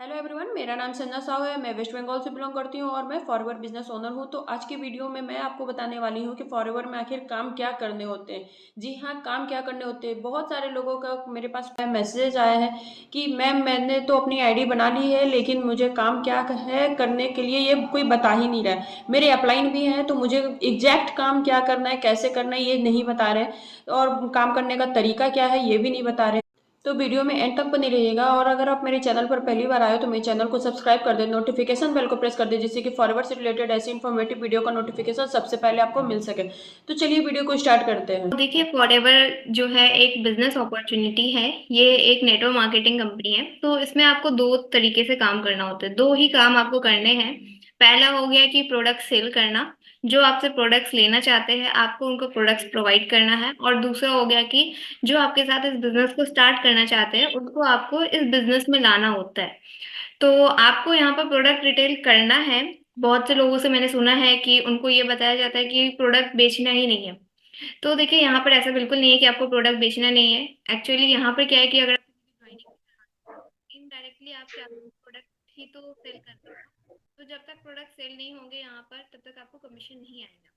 Hello everyone, मेरा नाम संजना साहू है। मैं वेस्ट बंगाल से बिलोंग करती हूँ और मैं फॉरएवर बिजनेस ओनर हूँ। तो आज की वीडियो में मैं आपको बताने वाली हूँ कि फॉरएवर में आखिर काम क्या करने होते हैं। जी हाँ, काम क्या करने होते हैं। बहुत सारे लोगों का मेरे पास मैसेज आया है कि मैम मैंने तो अपनी आईडी बना ली है, लेकिन मुझे काम क्या है करने के लिए ये कोई बता ही नहीं रहा है। मेरे अपलाइन भी हैं तो मुझे एग्जैक्ट काम क्या करना है, कैसे करना है, ये नहीं बता रहे और काम करने का तरीका क्या है ये भी नहीं बता रहे। तो वीडियो में एंड तक बने रहिएगा। और अगर आप मेरे चैनल पर पहली बार आए हो तो मेरे चैनल को सब्सक्राइब कर दें, नोटिफिकेशन बेल को प्रेस कर दें, जिससे कि फॉरवर्ड से रिलेटेड ऐसी इन्फॉर्मेटिव वीडियो का नोटिफिकेशन सबसे पहले आपको मिल सके। तो चलिए वीडियो को स्टार्ट करते हैं। तो देखिए फॉरएवर जो है एक बिजनेस अपॉर्चुनिटी है। ये एक नेटवर्क मार्केटिंग कंपनी है। तो इसमें आपको दो तरीके से काम करना होता है, दो ही काम आपको करने हैं। पहला हो गया कि प्रोडक्ट सेल करना। जो आपसे प्रोडक्ट्स लेना चाहते हैं आपको उनको प्रोडक्ट्स प्रोवाइड करना है। और दूसरा हो गया कि जो आपके साथ इस बिजनेस को स्टार्ट करना चाहते हैं उनको आपको इस बिजनेस में लाना होता है। तो आपको यहाँ पर प्रोडक्ट रिटेल करना है। बहुत से लोगों से मैंने सुना है कि उनको ये बताया जाता है कि प्रोडक्ट बेचना ही नहीं है। तो देखिए यहाँ पर ऐसा बिल्कुल नहीं है कि आपको प्रोडक्ट बेचना नहीं है। एक्चुअली यहाँ पर क्या है कि अगर इनडायरेक्टली आप क्या प्रोडक्ट ही तो सेल कर रहे हो। तो जब तक प्रोडक्ट सेल नहीं होंगे यहाँ पर तब तक आपको कमीशन नहीं आएगा।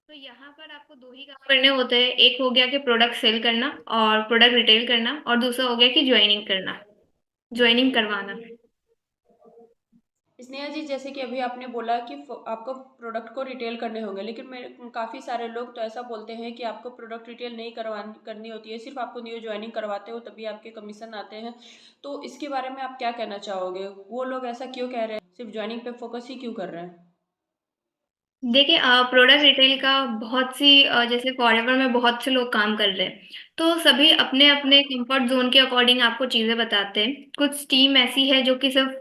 तो यहाँ पर आपको दो ही काम करने होते हैं, एक हो गया कि प्रोडक्ट सेल करना और प्रोडक्ट रिटेल करना, और दूसरा हो गया कि ज्वाइनिंग करना, ज्वाइनिंग करवाना। स्नेहा जी, जैसे कि अभी आपने बोला कि आपको प्रोडक्ट को रिटेल करने होंगे, लेकिन मेरे काफ़ी सारे लोग तो ऐसा बोलते हैं कि आपको प्रोडक्ट रिटेल नहीं करवानी करनी होती है, सिर्फ आपको न्यू ज्वाइनिंग करवाते हो तभी आपके कमीशन आते हैं। तो इसके बारे में आप क्या कहना चाहोगे? वो लोग ऐसा क्यों कह रहे हैं, सिर्फ ज्वाइनिंग पे फोकस ही क्यों कर रहे हैं? देखिए प्रोडक्ट रिटेल का बहुत सी जैसे फॉरएवर में बहुत से लोग काम कर रहे हैं। तो सभी अपने अपने कंफर्ट जोन के अकॉर्डिंग आपको चीजें बताते हैं। कुछ टीम ऐसी है जो कि सिर्फ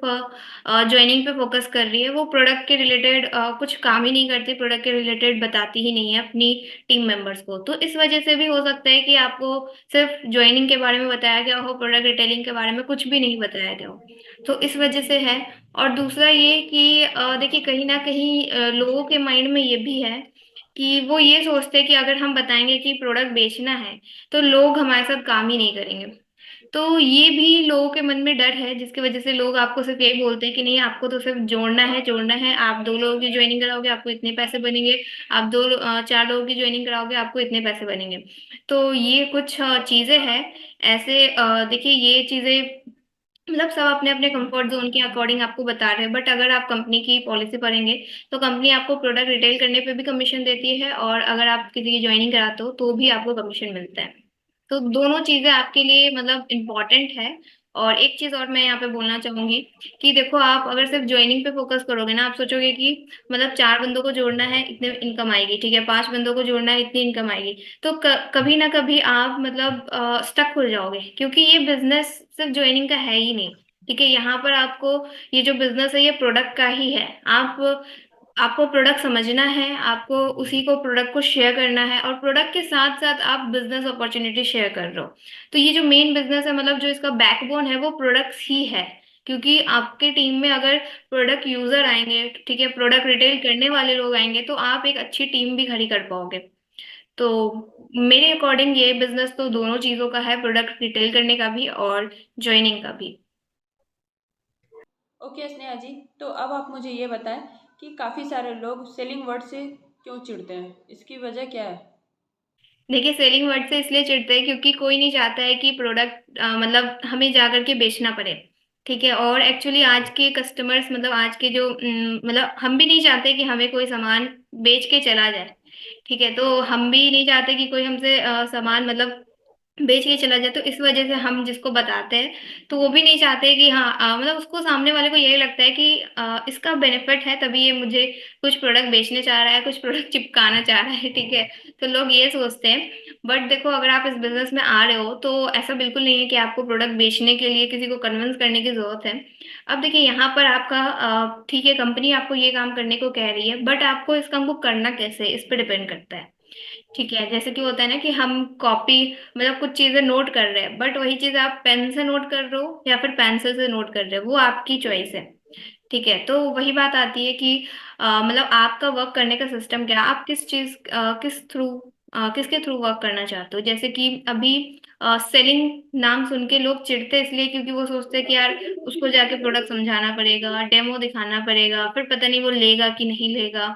ज्वाइनिंग पे फोकस कर रही है, वो प्रोडक्ट के रिलेटेड कुछ काम ही नहीं करती, प्रोडक्ट के रिलेटेड बताती ही नहीं है अपनी टीम मेंबर्स को। तो इस वजह से भी हो सकता है कि आपको सिर्फ ज्वाइनिंग के बारे में बताया गया हो, प्रोडक्ट रिटेलिंग के बारे में कुछ भी नहीं बताया गया हो। तो इस वजह से है। और दूसरा ये कि देखिए कहीं ना कहीं लोगों के माइंड में ये भी है कि वो ये सोचते हैं कि अगर हम बताएंगे कि प्रोडक्ट बेचना है तो लोग हमारे साथ काम ही नहीं करेंगे। तो ये भी लोगों के मन में डर है, जिसकी वजह से लोग आपको सिर्फ यही बोलते हैं कि नहीं, आपको तो सिर्फ जोड़ना है, जोड़ना है। आप दो लोगों की ज्वाइनिंग कराओगे आपको इतने पैसे बनेंगे। आप चार लोगों की ज्वाइनिंग कराओगे आपको इतने पैसे बनेंगे। तो ये कुछ चीजें हैं ऐसे। देखिए ये चीजें मतलब सब अपने अपने कंफर्ट जोन के अकॉर्डिंग आपको बता रहे हैं, बट अगर आप कंपनी की पॉलिसी पढ़ेंगे तो कंपनी आपको प्रोडक्ट रिटेल करने पे भी कमीशन देती है, और अगर आप किसी की ज्वाइनिंग कराते हो तो भी आपको कमीशन मिलता है। तो दोनों चीजें आपके लिए मतलब इम्पोर्टेंट है। और एक चीज और मैं यहाँ पे बोलना चाहूंगी कि देखो आप अगर सिर्फ ज्वाइनिंग पे फोकस करोगे ना, आप सोचोगे कि मतलब चार बंदों को जोड़ना है इतने इनकम आएगी, ठीक है, पांच बंदों को जोड़ना है इतनी इनकम आएगी। तो कभी ना कभी आप मतलब स्टक हो जाओगे, क्योंकि ये बिजनेस सिर्फ ज्वाइनिंग का है ही नहीं। ठीक है, यहाँ पर आपको ये जो बिजनेस है ये प्रोडक्ट का ही है। आप आपको प्रोडक्ट समझना है, आपको उसी को प्रोडक्ट को शेयर करना है, और प्रोडक्ट के साथ साथ आप बिजनेस अपॉर्चुनिटी शेयर कर रहे हो। तो ये जो मेन बिजनेस है, मतलब जो इसका बैकबोन है वो प्रोडक्ट्स ही है। क्योंकि आपके टीम में अगर प्रोडक्ट यूजर आएंगे, ठीक है, प्रोडक्ट रिटेल करने वाले लोग आएंगे, तो आप एक अच्छी टीम भी खड़ी कर पाओगे। तो मेरे अकॉर्डिंग ये बिजनेस तो दोनों चीजों का है, प्रोडक्ट रिटेल करने का भी और ज्वाइनिंग का भी। ओके स्नेहा जी, तो अब आप मुझे ये बताएं कि काफ़ी सारे लोग सेलिंग वर्ड से क्यों चिढ़ते हैं, इसकी वजह क्या है? देखिए सेलिंग वर्ड से इसलिए चिढ़ते हैं क्योंकि कोई नहीं चाहता है कि प्रोडक्ट मतलब हमें जा करके बेचना पड़े। ठीक है, और एक्चुअली आज के कस्टमर्स मतलब आज के जो मतलब हम भी नहीं चाहते कि हमें कोई सामान बेच के चला जाए। ठीक है, तो हम भी नहीं चाहते कि कोई हमसे सामान मतलब बेच के चला जाए। तो इस वजह से हम जिसको बताते हैं तो वो भी नहीं चाहते कि हाँ मतलब उसको सामने वाले को यही लगता है कि इसका बेनिफिट है तभी ये मुझे कुछ प्रोडक्ट बेचने चाह रहा है, कुछ प्रोडक्ट चिपकाना चाह रहा है। ठीक है, तो लोग ये सोचते हैं। बट देखो अगर आप इस बिजनेस में आ रहे हो तो ऐसा बिल्कुल नहीं है कि आपको प्रोडक्ट बेचने के लिए किसी को कन्विंस करने की जरूरत है। अब देखिए यहाँ पर आपका ठीक है, कंपनी आपको ये काम करने को कह रही है, बट आपको इस काम को करना कैसे है, इस पे डिपेंड करता है। ठीक है, जैसे कि होता है ना कि हम कॉपी मतलब कुछ चीजें नोट कर रहे हैं, बट वही चीज आप पेन से नोट कर रहे हो या फिर पेंसिल से नोट कर रहे हो, वो आपकी चॉइस है। ठीक है, तो वही बात आती है कि मतलब आपका वर्क करने का सिस्टम क्या है, आप किस चीज किसके थ्रू वर्क करना चाहते हो। जैसे कि अभी सेलिंग नाम सुन के लोग चिढ़ते इसलिए क्योंकि वो सोचते हैं कि यार उसको जाके प्रोडक्ट समझाना पड़ेगा, डेमो दिखाना पड़ेगा, फिर पता नहीं वो लेगा कि नहीं लेगा।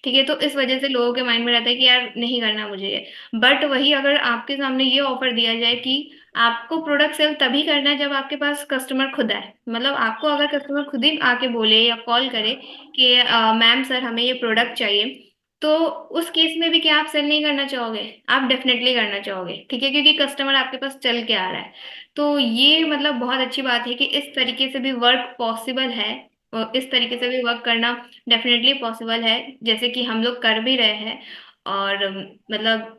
ठीक है, तो इस वजह से लोगों के माइंड में रहता है कि यार नहीं करना मुझे ये। बट वही अगर आपके सामने ये ऑफर दिया जाए कि आपको प्रोडक्ट सेल तभी करना है जब आपके पास कस्टमर खुद आए, मतलब आपको अगर कस्टमर खुद ही आके बोले या कॉल करे कि मैम सर हमें ये प्रोडक्ट चाहिए, तो उस केस में भी क्या आप सेल नहीं करना चाहोगे? आप डेफिनेटली करना चाहोगे, ठीक है, क्योंकि कस्टमर आपके पास चल के आ रहा है। तो ये मतलब बहुत अच्छी बात है कि इस तरीके से भी वर्क पॉसिबल है, और इस तरीके से भी वर्क करना डेफिनेटली पॉसिबल है, जैसे कि हम लोग कर भी रहे हैं। और मतलब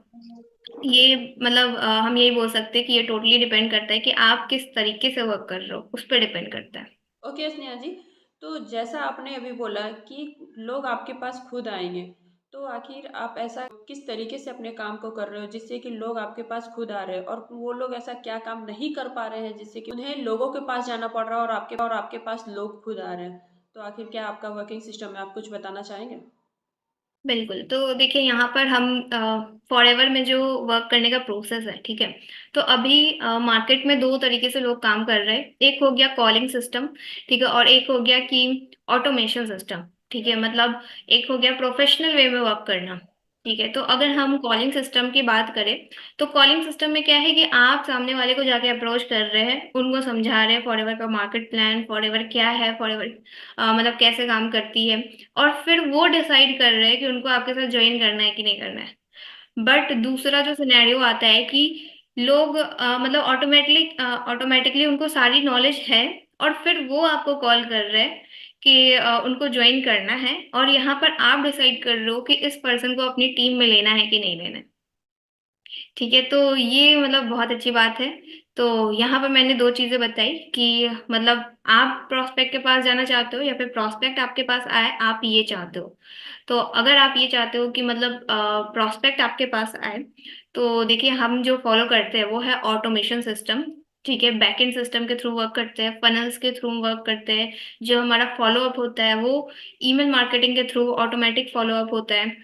ये मतलब हम यही बोल सकते हैं कि ये टोटली डिपेंड करता है कि आप किस तरीके से वर्क कर रहे हो, उस पर डिपेंड करता है। ओके स्नेहा जी, तो जैसा आपने अभी बोला कि लोग आपके पास खुद आएंगे, तो आखिर आप ऐसा किस तरीके से अपने काम को कर रहे हो जिससे कि लोग आपके पास खुद आ रहे हैं, और वो लोग ऐसा क्या काम नहीं कर पा रहे हैं जिससे कि उन्हें लोगों के पास जाना पड़ रहा है और आपके पास लोग खुद आ रहे हैं? तो आखिर क्या आपका वर्किंग सिस्टम है, आप कुछ बताना चाहेंगे? बिल्कुल, तो देखिए यहाँ पर हम फॉरएवर में जो वर्क करने का प्रोसेस है, ठीक है, तो अभी मार्केट में दो तरीके से लोग काम कर रहे हैं। एक हो गया कॉलिंग सिस्टम, ठीक है, और एक हो गया कि ऑटोमेशन सिस्टम, ठीक है, मतलब एक हो गया प्रोफेशनल वे में वर्क करना। ठीक है, तो अगर हम कॉलिंग सिस्टम की बात करें, तो कॉलिंग सिस्टम में क्या है कि आप सामने वाले को जाके अप्रोच कर रहे हैं, उनको समझा रहे हैं फॉरएवर का मार्केट प्लान, फॉरएवर क्या है, फॉरएवर मतलब कैसे काम करती है, और फिर वो डिसाइड कर रहे हैं कि उनको आपके साथ ज्वाइन करना है कि नहीं करना है। बट दूसरा जो सिनेरियो आता है कि लोग मतलब ऑटोमेटिकली उनको सारी नॉलेज है, और फिर वो आपको कॉल कर रहे हैं कि उनको ज्वाइन करना है, और यहाँ पर आप डिसाइड कर रहे हो कि इस पर्सन को अपनी टीम में लेना है कि नहीं लेना है। ठीक है, तो ये मतलब बहुत अच्छी बात है। तो यहाँ पर मैंने दो चीजें बताई कि मतलब आप प्रोस्पेक्ट के पास जाना चाहते हो या फिर प्रोस्पेक्ट आपके पास आए, आप ये चाहते हो। तो अगर आप ये चाहते हो कि मतलब प्रोस्पेक्ट आपके पास आए, तो देखिए हम जो फॉलो करते हैं वो है ऑटोमेशन सिस्टम। ठीक है, बैकएंड सिस्टम के थ्रू वर्क करते हैं, फनल्स के थ्रू वर्क करते हैं। जो हमारा फॉलो अप होता है वो ईमेल मार्केटिंग के थ्रू ऑटोमेटिक फॉलो अप होता है।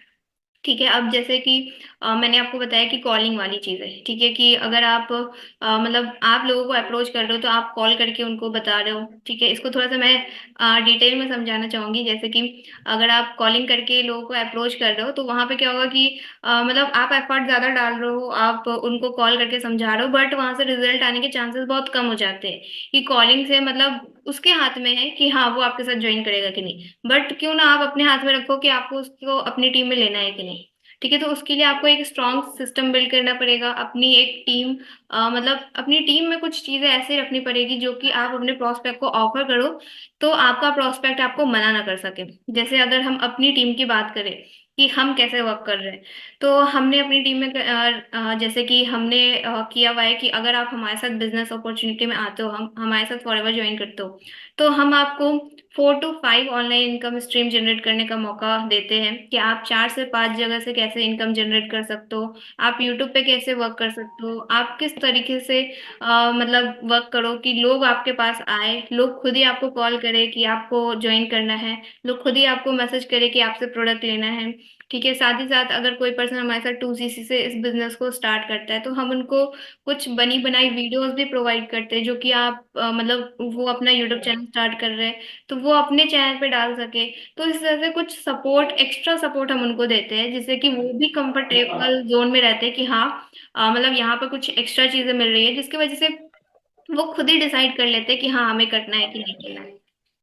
ठीक है, अब जैसे कि मैंने आपको बताया कि कॉलिंग वाली चीज है, ठीक है, कि अगर आप मतलब आप लोगों को अप्रोच कर रहे हो तो आप कॉल करके उनको बता रहे हो। ठीक है, इसको थोड़ा सा मैं डिटेल में समझाना चाहूंगी। जैसे कि अगर आप कॉलिंग करके लोगों को अप्रोच कर रहे हो तो वहां पे क्या होगा कि मतलब आप एफर्ट ज्यादा डाल रहे हो, आप उनको कॉल करके समझा रहे हो, बट वहां से रिजल्ट आने के चांसेस बहुत कम हो जाते हैं। कि कॉलिंग से मतलब उसके हाथ में है कि हाँ वो आपके साथ ज्वाइन करेगा कि नहीं, बट क्यों ना आप अपने हाथ में रखो कि आपको उसको अपनी टीम में लेना है कि नहीं। ठीक है, तो उसके लिए आपको एक स्ट्रॉन्ग सिस्टम बिल्ड करना पड़ेगा, अपनी एक टीम मतलब अपनी टीम में कुछ चीजें ऐसे रखनी पड़ेगी जो कि आप अपने प्रोस्पेक्ट को ऑफर करो, तो आपका प्रोस्पेक्ट आपको मना ना कर सके। जैसे अगर हम अपनी टीम की बात करें कि हम कैसे वर्क कर रहे हैं, तो हमने अपनी टीम में जैसे कि हमने किया हुआ है कि अगर आप हमारे साथ बिजनेस अपॉर्चुनिटी में आते हो, हम हमारे साथ फॉरएवर ज्वाइन करते हो, तो हम आपको 4 to 5 online income stream generate करने का मौका देते हैं कि आप 4 से 5 जगह से कैसे इनकम जनरेट कर सकते हो, आप यूट्यूब पे कैसे वर्क कर सकते हो, आप किस तरीके से मतलब वर्क करो कि लोग आपके पास आए, लोग खुद ही आपको कॉल करे कि आपको ज्वाइन करना है, लोग खुद ही आपको मैसेज करे कि आपसे प्रोडक्ट लेना है। ठीक है, साथ ही साथ अगर कोई पर्सन हमारे साथ 2CC से इस बिजनेस को स्टार्ट करता है तो हम उनको कुछ बनी बनाई वीडियोस भी प्रोवाइड करते हैं, जो कि आप मतलब वो अपना यूट्यूब चैनल स्टार्ट कर रहे हैं तो वो अपने चैनल पे डाल सके। तो इस तरह से कुछ सपोर्ट, एक्स्ट्रा सपोर्ट हम उनको देते हैं जिससे कि वो भी कंफर्टेबल जोन में रहते हैं कि हाँ मतलब यहाँ पर कुछ एक्स्ट्रा चीजें मिल रही है, जिसकी वजह से वो खुद ही डिसाइड कर लेते हैं कि हाँ हमें करना है कि नहीं करना है।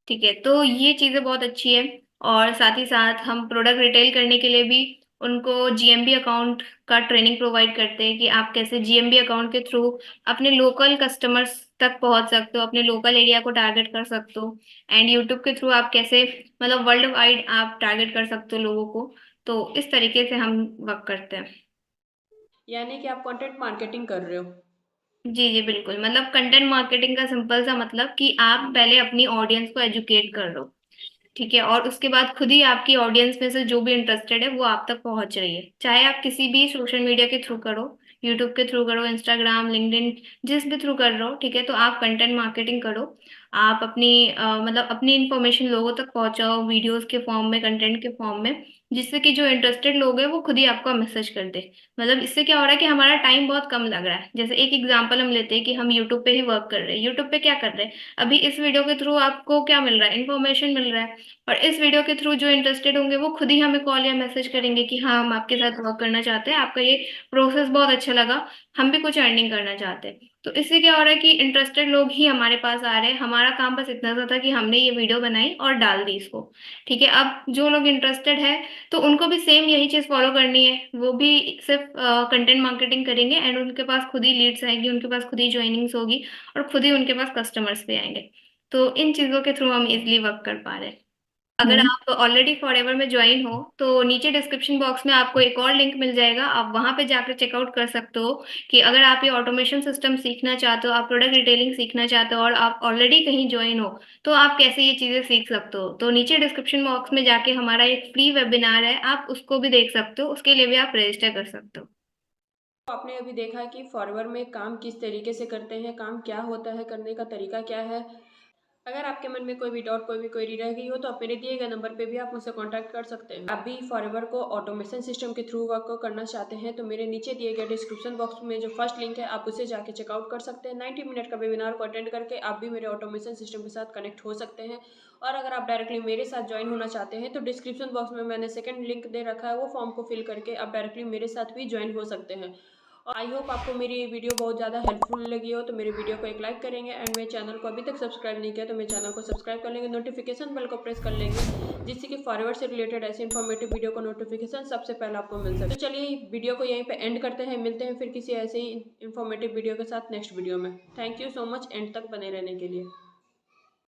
ठीक है, तो ये चीजें बहुत अच्छी है। और साथ ही साथ हम प्रोडक्ट रिटेल करने के लिए भी उनको जीएमबी अकाउंट का ट्रेनिंग प्रोवाइड करते हैं कि आप कैसे जीएमबी अकाउंट के थ्रू अपने लोकल कस्टमर्स तक पहुंच सकते हो, अपने लोकल एरिया को टारगेट कर सकते हो, एंड यूट्यूब के थ्रू आप कैसे मतलब वर्ल्ड वाइड आप टारगेट कर सकते हो लोगों को। तो इस तरीके से हम वर्क करते हैं। यानी कि आप कंटेंट मार्केटिंग कर रहे हो? जी जी बिल्कुल, मतलब कंटेंट मार्केटिंग का सिंपल सा मतलब कि आप पहले अपनी ऑडियंस को एजुकेट कर लो। ठीक है, और उसके बाद खुद ही आपकी ऑडियंस में से जो भी इंटरेस्टेड है वो आप तक पहुंच रही है, चाहे आप किसी भी सोशल मीडिया के थ्रू करो, यूट्यूब के थ्रू करो, इंस्टाग्राम, लिंक्डइन, जिस भी थ्रू कर रहे हो। ठीक है, तो आप कंटेंट मार्केटिंग करो, आप अपनी मतलब अपनी इंफॉर्मेशन लोगों तक पहुंचाओ वीडियोस के फॉर्म में, कंटेंट के फॉर्म में, जिससे कि जो इंटरेस्टेड लोग हैं वो खुद ही आपको मैसेज कर दे। मतलब इससे क्या हो रहा है कि हमारा टाइम बहुत कम लग रहा है। जैसे एक एग्जांपल हम लेते हैं कि हम यूट्यूब पे ही वर्क कर रहे हैं, यूट्यूब पे क्या कर रहे हैं, अभी इस वीडियो के थ्रू आपको क्या मिल रहा है, इन्फॉर्मेशन मिल रहा है। और इस वीडियो के थ्रू जो इंटरेस्टेड होंगे वो खुद ही हमें कॉल या मैसेज करेंगे कि हाँ हम आपके साथ वर्क करना चाहते हैं, आपका ये प्रोसेस बहुत अच्छा लगा, हम भी कुछ अर्निंग करना चाहते हैं। तो इससे क्या हो रहा है कि इंटरेस्टेड लोग ही हमारे पास आ रहे हैं। हमारा काम बस इतना सा था कि हमने ये वीडियो बनाई और डाल दी इसको। ठीक है, अब जो लोग इंटरेस्टेड है तो उनको भी सेम यही चीज फॉलो करनी है, वो भी सिर्फ कंटेंट मार्केटिंग करेंगे एंड उनके पास खुद ही लीड्स आएंगी, उनके पास खुद ही ज्वाइनिंग्स होगी और खुद ही उनके पास कस्टमर्स भी आएंगे। तो इन चीजों के थ्रू हम इजिली वर्क कर पा रहे हैं। अगर आप ऑलरेडी फॉरएवर में ज्वाइन हो तो नीचे डिस्क्रिप्शन बॉक्स में आपको एक और लिंक मिल जाएगा, आप वहां पे जाकर चेकआउट कर सकते हो कि अगर आप ये ऑटोमेशन सिस्टम सीखना चाहते हो, आप प्रोडक्ट डिटेलिंग सीखना चाहते हो और आप ऑलरेडी कहीं ज्वाइन हो, तो आप कैसे ये चीजें सीख सकते हो। तो नीचे डिस्क्रिप्शन बॉक्स में जाके हमारा एक फ्री वेबिनार है, आप उसको भी देख सकते हो, उसके लिए भी आप रजिस्टर कर सकते हो। तो आपने अभी देखा कि फॉरवर्ड में काम किस तरीके से करते हैं, काम क्या होता है, करने का तरीका क्या है। अगर आपके मन में कोई भी डाउट, कोई भी क्वेरी रह गई हो तो आप मेरे दिए गए नंबर पे भी आप मुझसे कांटेक्ट कर सकते हैं। आप भी फॉरएवर को ऑटोमेशन सिस्टम के थ्रू वर्क को करना चाहते हैं तो मेरे नीचे दिए गए डिस्क्रिप्शन बॉक्स में जो फर्स्ट लिंक है आप उसे जाके चेकआउट कर सकते हैं। 90 मिनट का वेबिनार को अटेंड करके आप भी मेरे ऑटोमेशन सिस्टम के साथ कनेक्ट हो सकते हैं। और अगर आप डायरेक्टली मेरे साथ ज्वाइन होना चाहते हैं तो डिस्क्रिप्शन बॉक्स में मैंने सेकंड लिंक दे रखा है, वो फॉर्म को फिल करके आप डायरेक्टली मेरे साथ भी ज्वाइन हो सकते हैं। और आई होप आपको मेरी ये वीडियो बहुत ज़्यादा हेल्पफुल लगी हो तो मेरे वीडियो को एक लाइक करेंगे एंड मेरे चैनल को अभी तक सब्सक्राइब नहीं किया तो मेरे चैनल को सब्सक्राइब कर लेंगे, नोटिफिकेशन बेल को प्रेस कर लेंगे जिससे कि फॉरवर्ड से रिलेटेड ऐसे इन्फॉर्मेटिव वीडियो का नोटिफिकेशन सबसे पहले आपको मिल सके। तो चलिए वीडियो को यहीं पे एंड करते हैं, मिलते हैं फिर किसी ऐसे ही इन्फॉर्मेटिव वीडियो के साथ नेक्स्ट वीडियो में। Thank you so much and तक बने रहने के लिए।